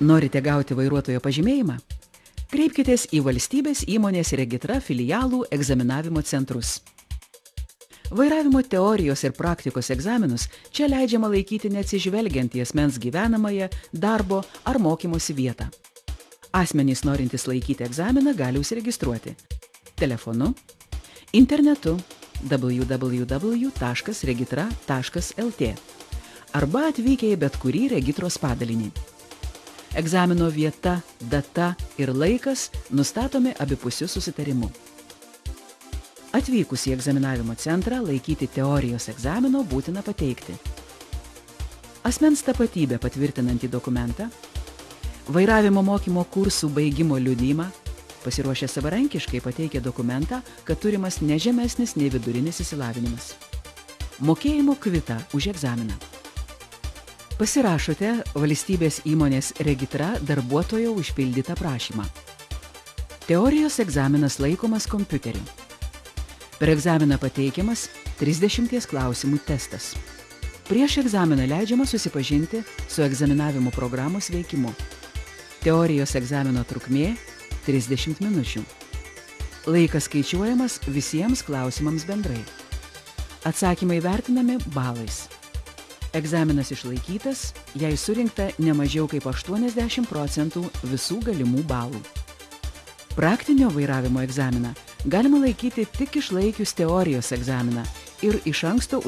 Norite gauti vairuotojo pažymėjimą? Kreipkitės į valstybės įmonės Regitra filialų egzaminavimo centrus. Vairavimo teorijos ir praktikos egzaminus čia leidžiama laikyti neatsižvelgiant į asmens gyvenamąją, darbo ar mokymosi vietą. Asmenys norintys laikyti egzaminą gali užsiregistruoti telefonu, internetu www.regitra.lt arba atvykę į bet kurį Regitros padalinį. Egzamino vieta, data ir laikas nustatomi abipusiu susitarimu. Atvykus į egzaminavimo centrą laikyti teorijos egzamino būtina pateikti asmens tapatybę patvirtinantį dokumentą, vairavimo mokymo kursų baigimo liudijimą, pasiruošę savarankiškai pateikę dokumentą, kad turimas ne žemesnis nei vidurinis išsilavinimas, mokėjimo kvitą už egzaminą. Pasirašote valstybės įmonės Regitra darbuotojo užpildytą prašymą. Teorijos egzaminas laikomas kompiuteriu. Per egzaminą pateikiamas 30 klausimų testas. Prieš egzaminą leidžiama susipažinti su egzaminavimo programos veikimu. Teorijos egzamino trukmė 30 minučių. Laikas skaičiuojamas visiems klausimams bendrai. Atsakymai vertinami balais. Egzaminas išlaikytas, jei surinkta ne mažiau kaip 80% visų galimų balų. Praktinio vairavimo egzaminą galima laikyti tik išlaikius teorijos egzaminą ir iš anksto